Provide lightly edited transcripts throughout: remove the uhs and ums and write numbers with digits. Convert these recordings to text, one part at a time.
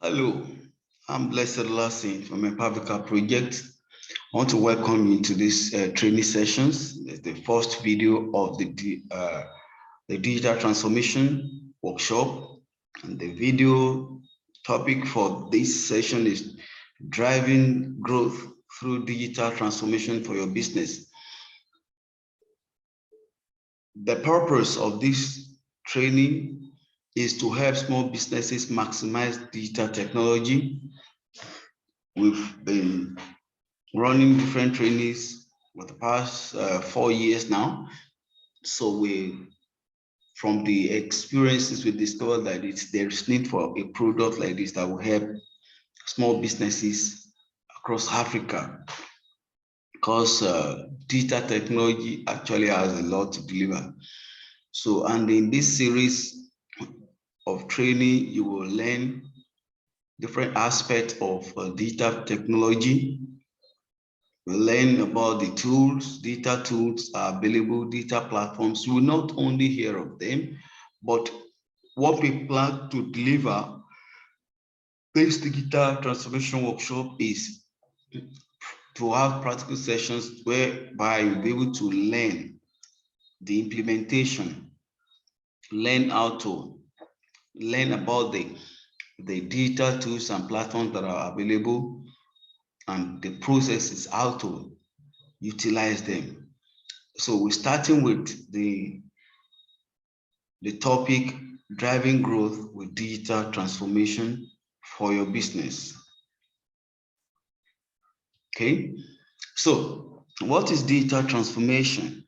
Hello, I'm Blessed Lassie from Empavika Project. I want to welcome you to this training sessions. It's the first video of the digital transformation workshop, and the video topic for this session is driving growth through digital transformation for your business. The purpose of this training is to help small businesses maximize digital technology. We've been running different trainings for the past 4 years now. So from the experiences, we discovered that there's need for a product like this that will help small businesses across Africa, because digital technology actually has a lot to deliver. So, and in this series of training, you will learn different aspects of digital technology. We'll learn about the tools. Data tools are available, data platforms. You will not only hear of them, but what we plan to deliver this digital transformation workshop is to have practical sessions whereby you'll be able to learn the implementation, learn about the digital tools and platforms that are available, and the processes, how to utilize them. So we're starting with the topic, driving growth with digital transformation for your business. Okay, so what is digital transformation?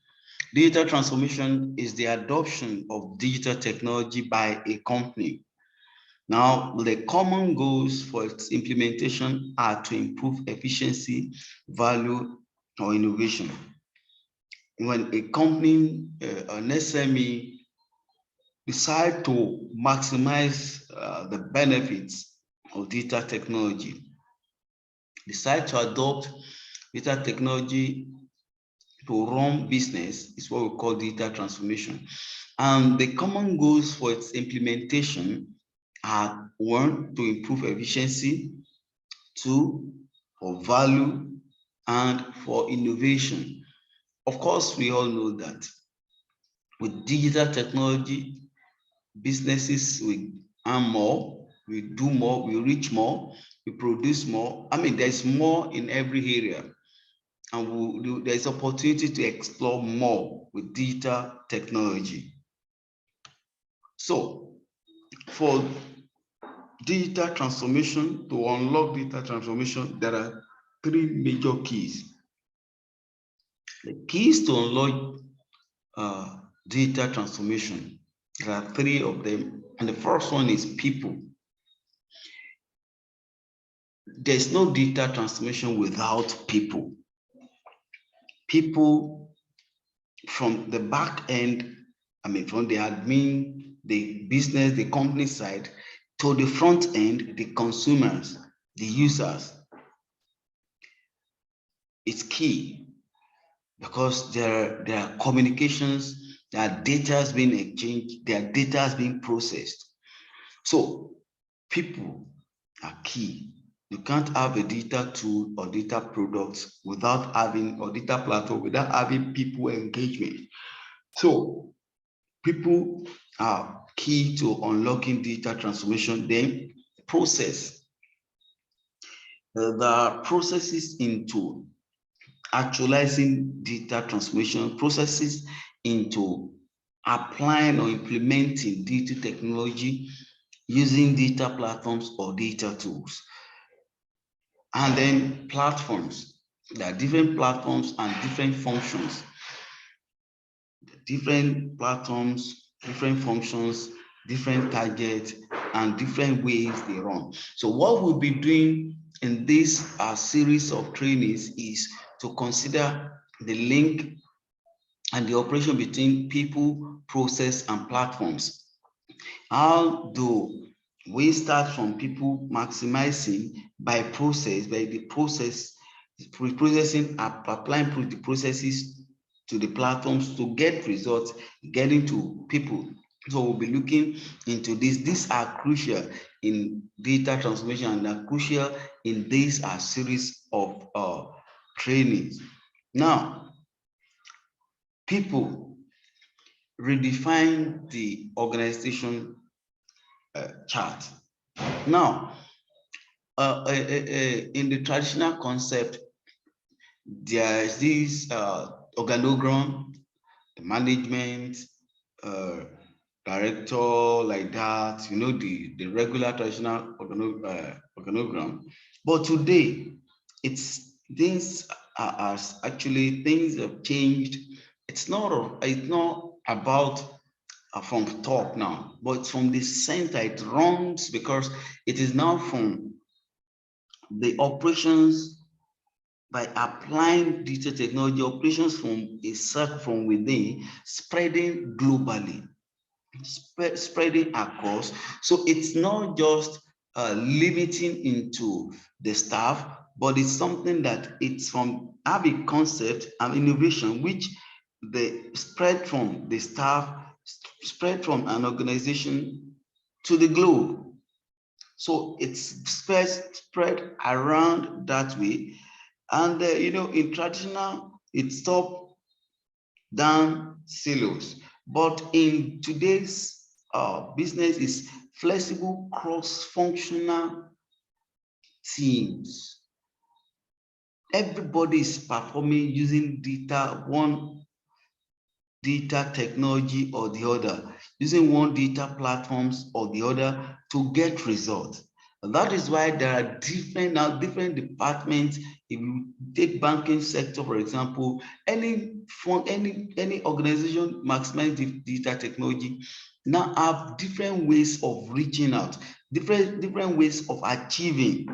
Digital transformation is the adoption of digital technology by a company. Now, the common goals for its implementation are to improve efficiency, value, or innovation. When a company, an SME, decide to maximize the benefits of digital technology, decide to adopt digital technology to run business, is what we call digital transformation. And the common goals for its implementation are: one, to improve efficiency; two, for value; and for innovation. Of course, we all know that with digital technology, businesses will earn more, we do more, we reach more, we produce more. I mean, there's more in every area, and there's opportunity to explore more with digital technology. So, for digital transformation, to unlock digital transformation, there are three major keys. The keys to unlock digital transformation, there are three of them, and the first one is people. There's no digital transformation without people. People from the back end, I mean, from the admin, the business, the company side, to the front end, the consumers, the users. It's key, because there are communications, there are data being exchanged, there are data being processed. So people are key. You can't have a digital tool or data products without having, or data platform without having people engagement. So people are key to unlocking digital transformation. Then process. There are processes into actualizing digital transformation, processes into applying or implementing digital technology using data platforms or data tools. And then platforms. There are different platforms and different functions. Different platforms, different functions, different targets, and different ways they run. So what we'll be doing in this series of trainings is to consider the link and the operation between people, process, and platforms. How do we start from people maximizing by the process, processing, applying the processes to the platforms to get results, getting to people So we'll be looking into this. These are crucial in data transformation and are crucial in this series of trainings. Now, people redefine the organization chart. Now, in the traditional concept, there is this organogram, the management, uh, director, like that, the regular traditional organogram. But today, it's things are actually things have changed. It's not about from top now, but from the center it runs, because it is now from the operations, by applying digital technology, operations from a circle from within, spreading globally, spreading across. So it's not just limiting into the staff, but it's something that it's from have a concept and innovation which they spread from the staff, spread from an organization to the globe. So it's spread around that way. And in traditional, it's top down silos. But in today's business, is flexible cross-functional teams. Everybody is performing using one data technology or the other, using one data platforms or the other to get results. That is why there are different departments. If you take banking sector, for example, any fund, any organization maximizing data technology now have different ways of reaching out, different ways of achieving,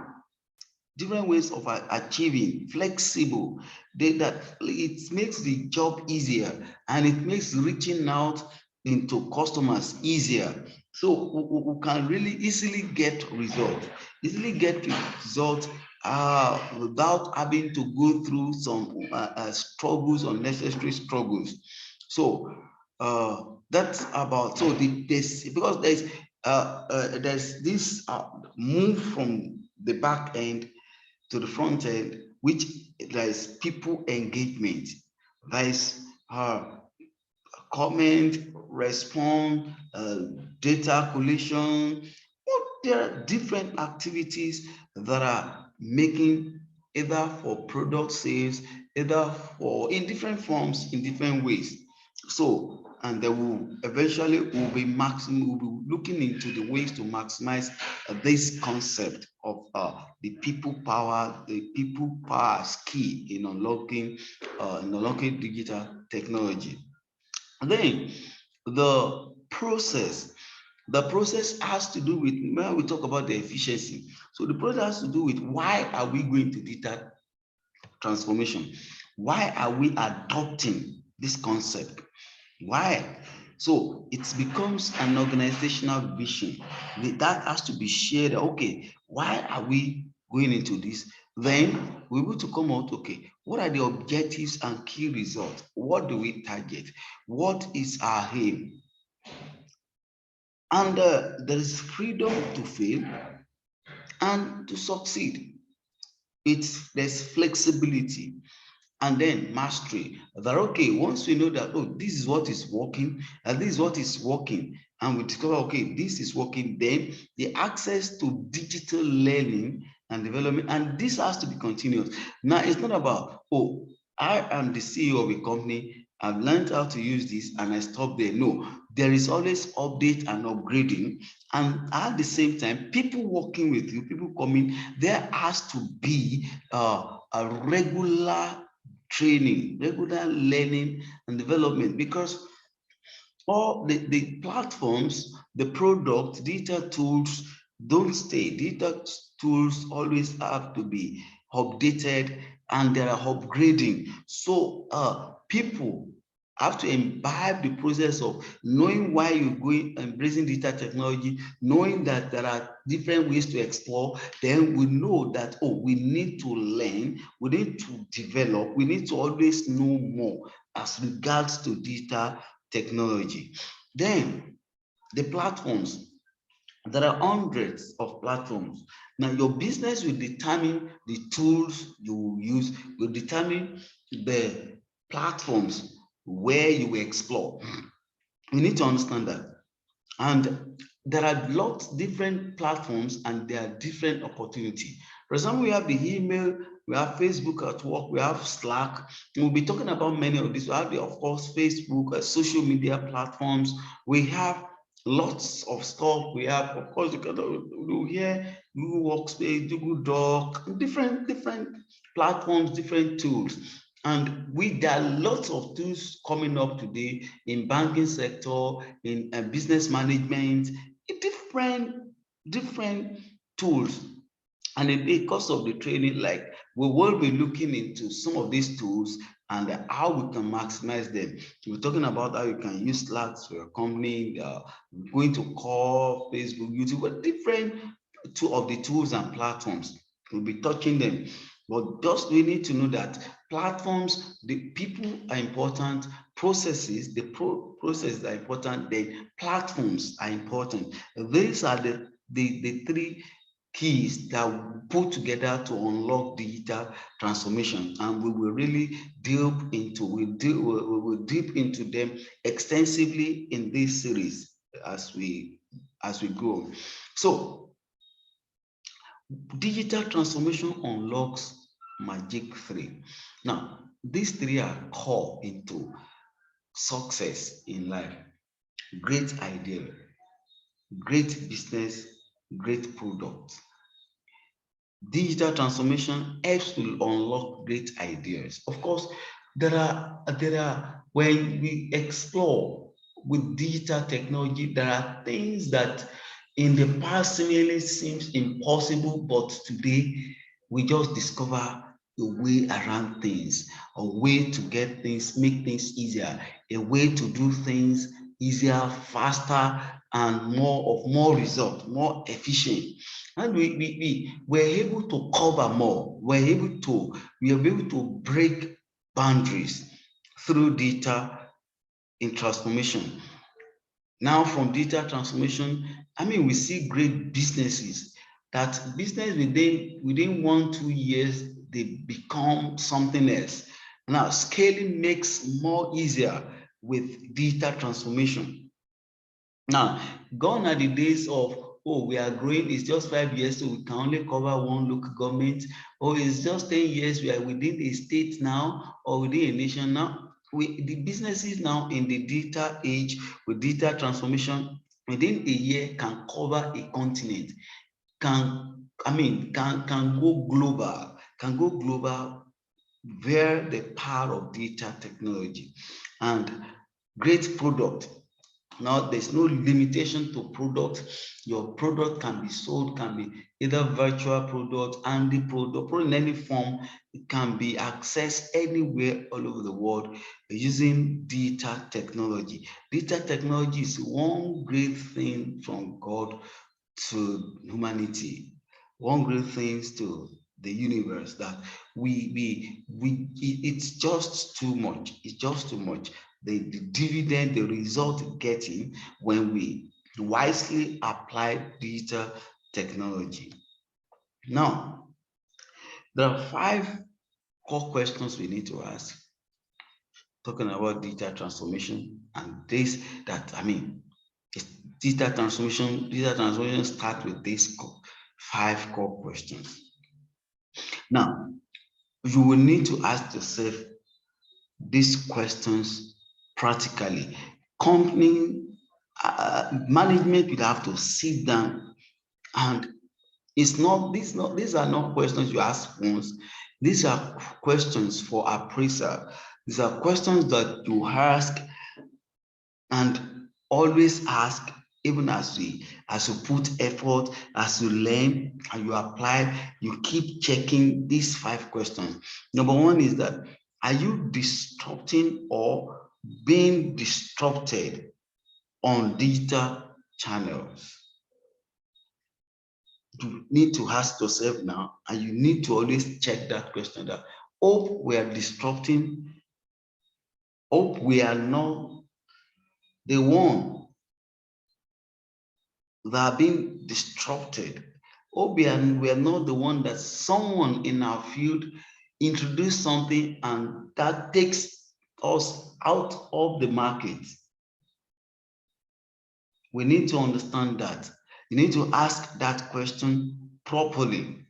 flexible. That it makes the job easier, and it makes reaching out into customers easier. So we can really easily get results without having to go through some struggles, unnecessary struggles. So that's about, so this, because there's this move from the back end to the front end, which there is people engagement, there is comment, respond, data collation. There are different activities that are making, either for product sales, either for in different forms, in different ways. So, and they will eventually will be looking into the ways to maximize this concept of the people power is key in unlocking digital technology. And then the process has to do with, when we talk about the efficiency. So the process has to do with, why are we going to data transformation? Why are we adopting this concept? Why? So it becomes an organizational vision that has to be shared. Okay, why are we going into this? Then we will to come out, okay, what are the objectives and key results? What do we target? What is our aim? And there is freedom to fail and to succeed. There's flexibility, and then mastery. That, okay, once we know that, oh, this is what is working, and this is what is working, and we discover, okay, this is working, then the access to digital learning and development, and this has to be continuous. Now, it's not about, oh, I am the CEO of a company, I've learned how to use this and I stop there. No, there is always update and upgrading. And at the same time, people working with you, people coming, there has to be a regular training, regular learning and development, because all the platforms, the product, data tools don't stay. Data tools always have to be updated, and they are upgrading. So people have to imbibe the process of knowing why you're going embracing data technology, knowing that there are different ways to explore. Then we know that, oh, we need to learn, we need to develop, we need to always know more as regards to data technology. Then The platforms, there are hundreds of platforms. Now, your business will determine the tools you will use, will determine the platforms where you will explore. You need to understand that. And there are lots different platforms and there are different opportunity. For example, we have the email, we have Facebook at work, we have Slack. We'll be talking about many of these. We have the, of course, Facebook, social media platforms. We have lots of stuff. We have, of course, you can do here Google Workspace, Google Doc, different platforms, different tools. And there are lots of tools coming up today in banking sector, in business management, different tools. And because of the training, like we will be looking into some of these tools and how we can maximize them. We're talking about how you can use Slack for your company, going to call, Facebook, YouTube, different two of the tools and platforms. We'll be touching them. But just we need to know that platforms, the people are important, processes, the processes are important, then platforms are important. These are the three keys that we put together to unlock digital transformation, and we will really delve into we will deep into them extensively in this series as we go. So digital transformation unlocks magic 3. Now, these 3 are core into success in life: great idea, great business, great product. Digital transformation helps to unlock great ideas. Of course, there are when we explore with digital technology, there are things that in the past seemingly seems impossible, but today we just discover a way around things, a way to get things, make things easier, a way to do things easier, faster, and more result, more efficient. And we were able to cover more. We are able to break boundaries through data in transformation. Now, from data transformation, we see great businesses that business within 1-2 years they become something else. Now, scaling makes more easier with data transformation. Now, gone are the days of, oh, we are growing, it's just 5 years, so we can only cover one local government, or it's just 10 years, we are within a state now, or within a nation now. The businesses now in the data age, with data transformation, within a year can cover a continent, can go global via the power of data technology. And great product. Now, there's no limitation to product. Your product can be sold, can be either virtual product and the product in any form. It can be accessed anywhere all over the world using data technology. Data technology is one great thing from God to humanity, one great thing to the universe, that it's just too much. It's just too much. The dividend, the result getting when we wisely apply digital technology. Now, there are 5 core questions we need to ask talking about digital transformation, and this that digital transformation starts with these 5 core questions. Now, you will need to ask yourself these questions practically. Company management will have to sit down, and these are not questions you ask once. These are questions for appraisal. These are questions that you ask and always ask, even as you put effort, as you learn and you apply, you keep checking these 5 questions. Number 1 is that, are you disrupting or being disrupted on digital channels? You need to ask yourself now, and you need to always check that question, that hope we are disrupting, hope we are not the one that are being disrupted. Or we are not the one that someone in our field introduced something and that takes us out of the market. We need to understand that. You need to ask that question properly.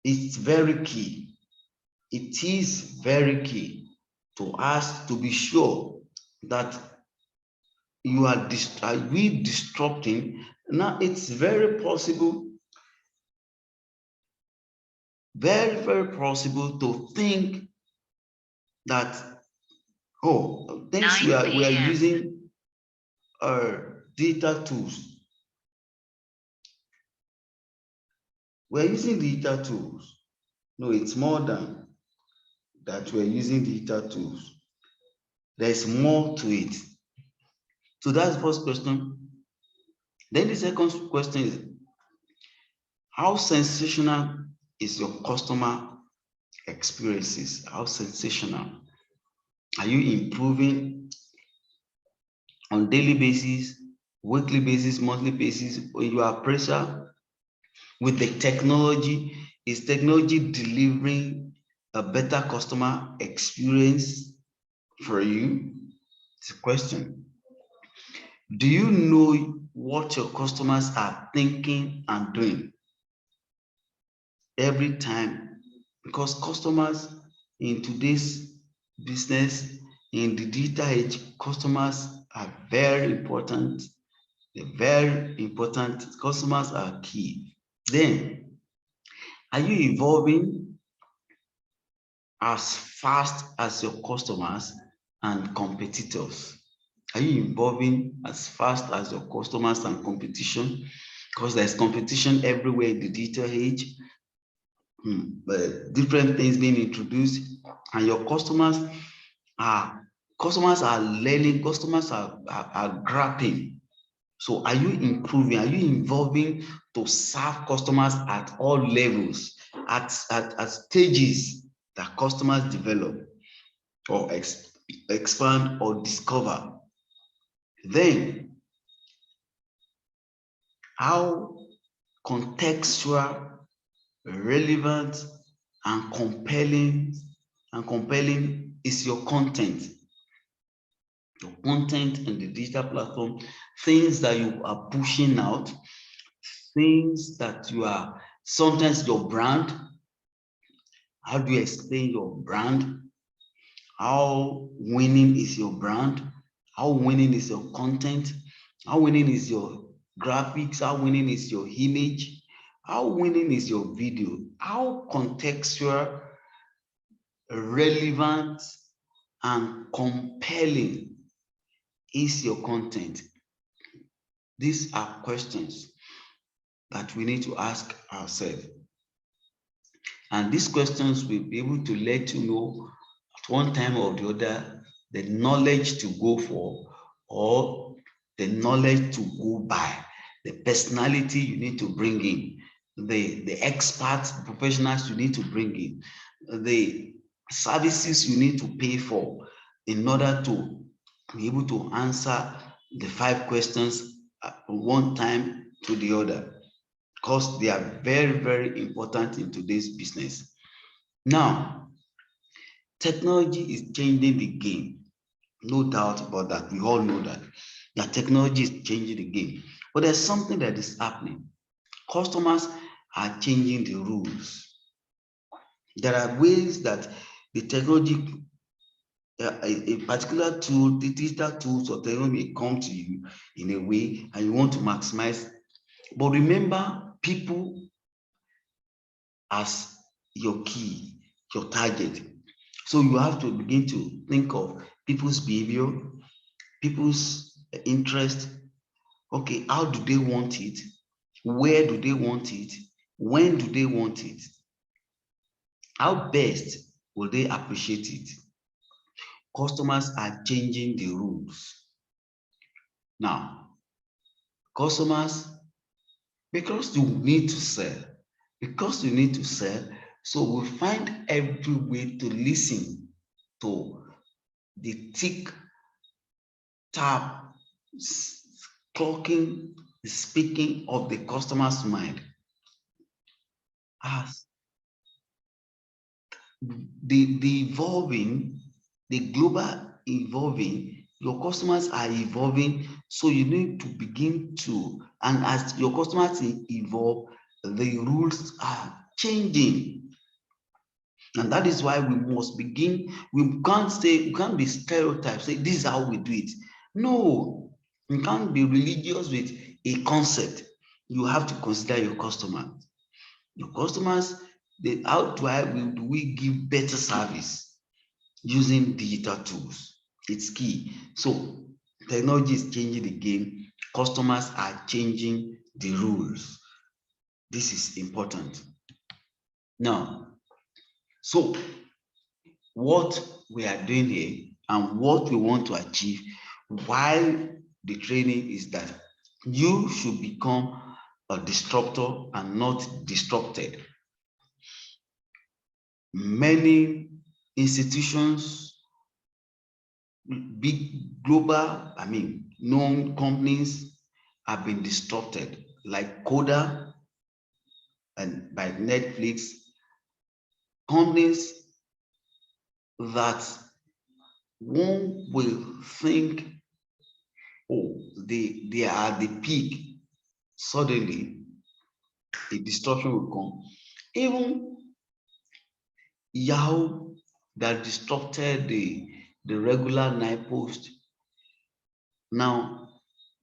It's very key. It is very key to ask to be sure that are we disrupting. Now it's very possible, very possible to think that, oh, things we are using data tools. We're using data tools. No, it's more than that. We're using data tools. There's more to it. So that's the first question. Then the second question is, how sensational is your customer experiences? How sensational? Are you improving on daily basis, weekly basis, monthly basis, or your appraisal with the technology? Is technology delivering a better customer experience for you? It's a question. Do you know what your customers are thinking and doing every time? Because customers in today's business, in the digital age, customers are very important. They're very important. Customers are key. Then, are you evolving as fast as your customers and competitors? Are you evolving as fast as your customers and competition? Because there's competition everywhere in the digital age. Different things being introduced, and your customers are learning, customers are grappling. So are you improving? Are you evolving to serve customers at all levels, at stages that customers develop or expand or discover? Then, how contextual, relevant, and compelling is your content? Your content in the digital platform, things that you are pushing out, things that you are, sometimes your brand. How do you explain your brand? How winning is your brand? How winning is your content? How winning is your graphics? How winning is your image? How winning is your video? How contextual, relevant, and compelling is your content? These are questions that we need to ask ourselves. And these questions will be able to let you know at one time or the other the knowledge to go for or the knowledge to go by, the personality you need to bring in, the experts, professionals you need to bring in, the services you need to pay for in order to be able to answer the 5 questions at one time to the other, because they are very important in today's business. Now, technology is changing the game. No doubt about that. We all know that technology is changing the game. But there's something that is happening. Customers are changing the rules. There are ways that the technology, a particular tool, the digital tools or technology may come to you in a way and you want to maximize. But remember, people as your key, your target. So you have to begin to think of people's behavior, people's interest. Okay, how do they want it? Where do they want it? When do they want it? How best will they appreciate it? Customers are changing the rules. Now, customers, because you need to sell, so we find every way to listen to the tick tap talking, speaking of the customer's mind. As the evolving, the global evolving, your customers are evolving, so you need to begin to, and as your customers evolve, the rules are changing. And that is why we must begin, we can't be stereotypes, say this is how we do it. No, you can't be religious with a concept. You have to consider your customer. Your customers, how do we give better service using digital tools? It's key. So technology is changing the game. Customers are changing the rules. This is important. Now, so what we are doing here and what we want to achieve while the training is that you should become a disruptor and not disrupted. Many institutions, big global, known companies have been disrupted, like Coda and by Netflix, companies that one will think, oh, they are the peak. Suddenly, a disruption will come. Even Yahoo that disrupted the regular night post. Now,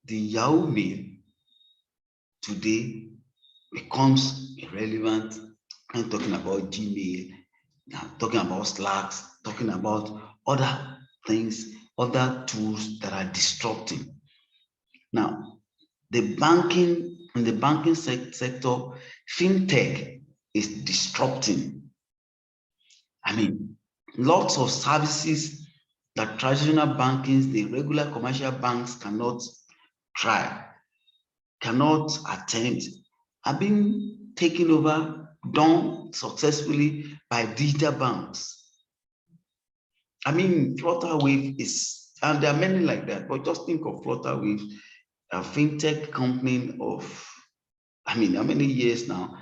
the Yahoo Mail today becomes irrelevant. I'm talking about Gmail, I'm talking about Slacks, talking about other things, other tools that are disrupting. Now, in the banking sector, fintech is disrupting. Lots of services that traditional bankings, the regular commercial banks cannot try, cannot attempt, have been taken over, done successfully by digital banks. Flutterwave is, and there are many like that, but just think of Flutterwave, a fintech company of, how many years now?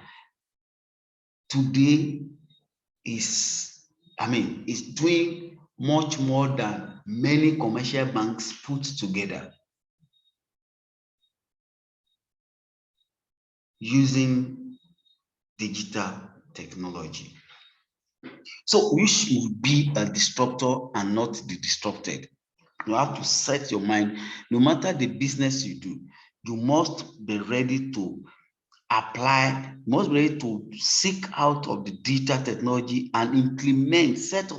Today is doing much more than many commercial banks put together using digital technology. So you should be a disruptor and not the disrupted. You have to set your mind, no matter the business you do, you must be ready to apply, must be ready to seek out of the digital technology and implement, set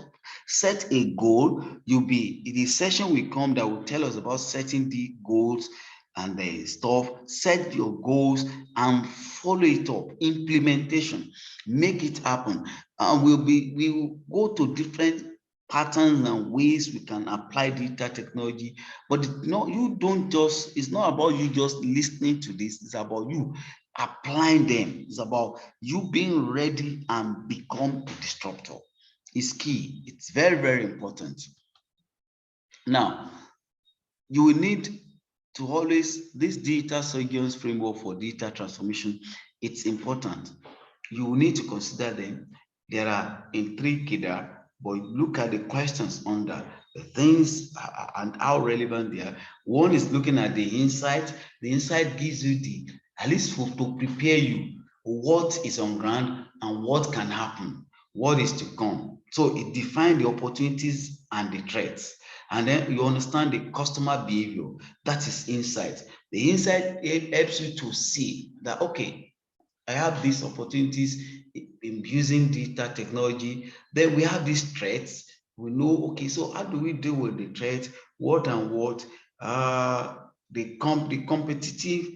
a goal. The session will come that will tell us about setting the goals and the stuff. Set your goals and follow it up. Implementation, make it happen. And we will go to different patterns and ways we can apply digital technology. But it's not about you just listening to this, it's about you applying them. It's about you being ready and become a disruptor. It's key. It's very, very important. Now, you will need to always, this digital surgeons framework for digital transformation, it's important. You will need to consider them. There are in 3 cadre, but look at the questions under the things and how relevant they are. One is looking at the insight. The insight gives you at least to prepare you what is on ground and what can happen, what is to come. So it defines the opportunities and the threats. And then you understand the customer behavior. That is insight. The insight helps you to see that, okay, I have these opportunities in using digital technology. Then we have these threats. We know, okay, so how do we deal with the threat? What and what? The competitive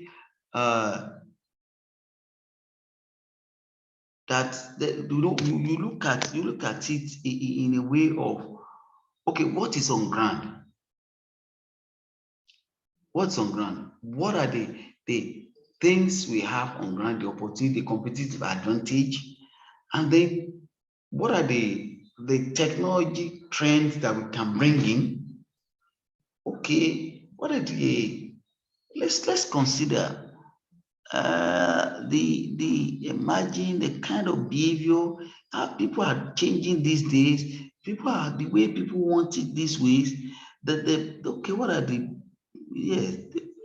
you look at it in a way of, okay, what is on ground? What's on ground? What are the things we have on ground, the opportunity, the competitive advantage? And then what are the technology trends that we can bring in? Okay, what are the let's consider the imagine the kind of behavior how people are changing these days. People are the way people want it these ways. That the okay, what are the yes?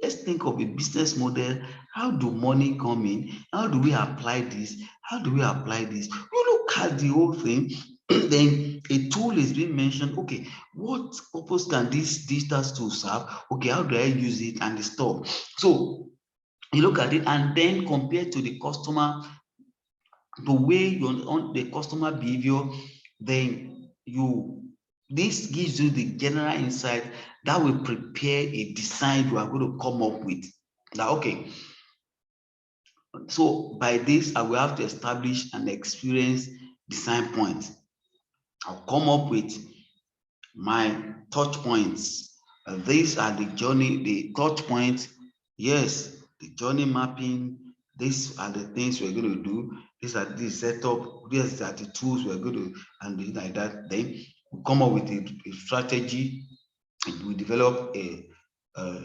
Let's think of a business model. How do money come in? How do we apply this? How do we apply this? You look at the whole thing. Then a tool is being mentioned. Okay, what purpose can this digital tool serve? Okay, how do I use it and the stuff? So you look at it and then compare to the customer, the way you on the customer behavior, then you this gives you the general insight that will prepare a design you are going to come up with. Now, okay, so by this, I will have to establish an experience design point. I'll come up with my touch points. These are the journey, the touch points. Yes, the journey mapping. These are the things we're going to do. These are the setup. These are the tools we're going to, and like that. Then we come up with a strategy. We develop a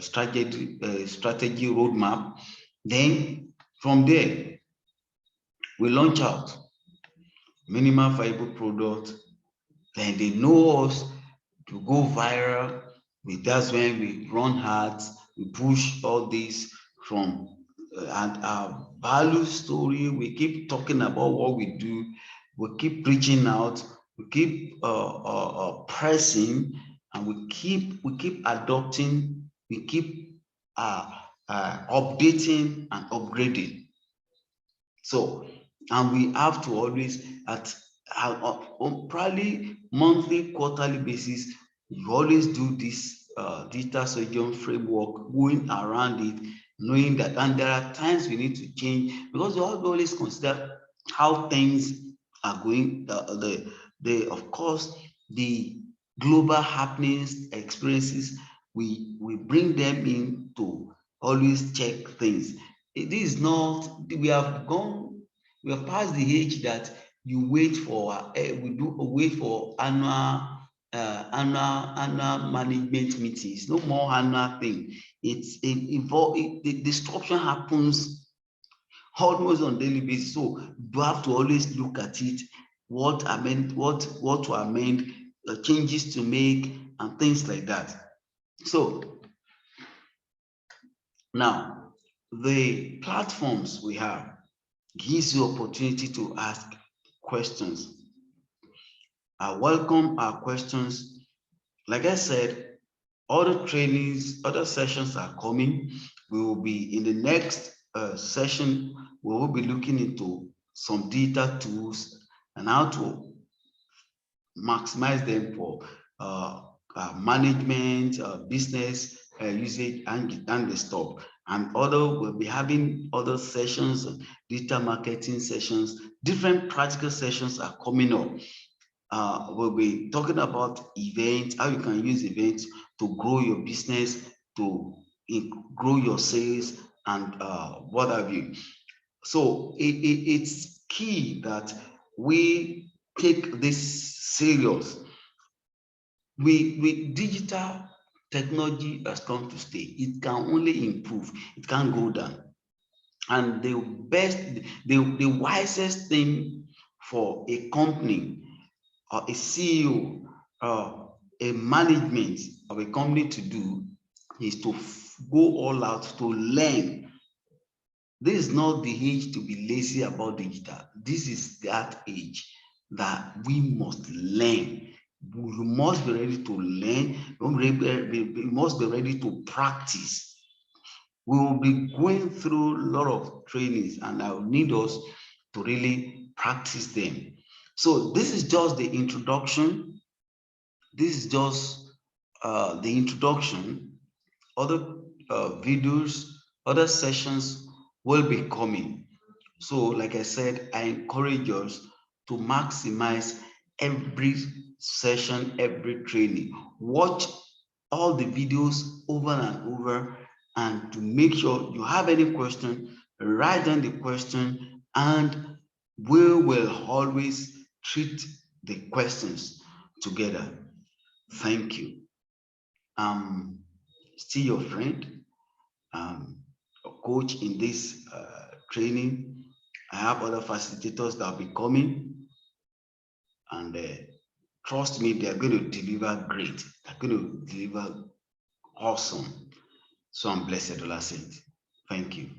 strategy roadmap. Then from there, we launch out minimal viable product. Then they know us to go viral. That's when we run ads, we push all this from and our value story. We keep talking about what we do. We keep reaching out. We keep pressing, and we keep adopting. We keep updating and upgrading. So, and we have to always on probably monthly, quarterly basis, you always do this digital surgeon framework, going around it, knowing that, and there are times we need to change because we always consider how things are going. The of course the global happenings, experiences, we bring them in to always check things. It is not, we have passed the age that you wait for we do wait for annual management meetings. No more annual thing. It's the disruption happens almost on daily basis. So you have to always look at it, what amend, what to amend, changes to make, and things like that. So now the platforms we have gives you opportunity to ask questions. I welcome our questions. Like I said, other trainings, other sessions are coming. We will be in the next session, we will be looking into some data tools and how to maximize them for management, business usage, and the stuff. And other we'll be having other sessions, digital marketing sessions, different practical sessions are coming up. We'll be talking about events, how you can use events to grow your business, to grow your sales, and what have you. So it's key that we take this serious. With digital technology has come to stay. It can only improve. It can't go down. And the wisest thing for a company or a CEO or a management of a company to do is to go all out to learn. This is not the age to be lazy about digital. This is that age that we must learn. You must be ready to learn. You must be ready to practice. We will be going through a lot of trainings, and I will need us to really practice them. So this is just the introduction. This is just the introduction. Other videos, other sessions will be coming. So, like I said, I encourage us to maximize every session, every training. Watch all the videos over and over, and to make sure you have any question, write down the question, and we will always treat the questions together. Thank you. I'm still your friend, a coach in this training. I have other facilitators that will be coming, and trust me, they are going to deliver great. They're going to deliver awesome. So I'm blessed, Ola Saint. Thank you.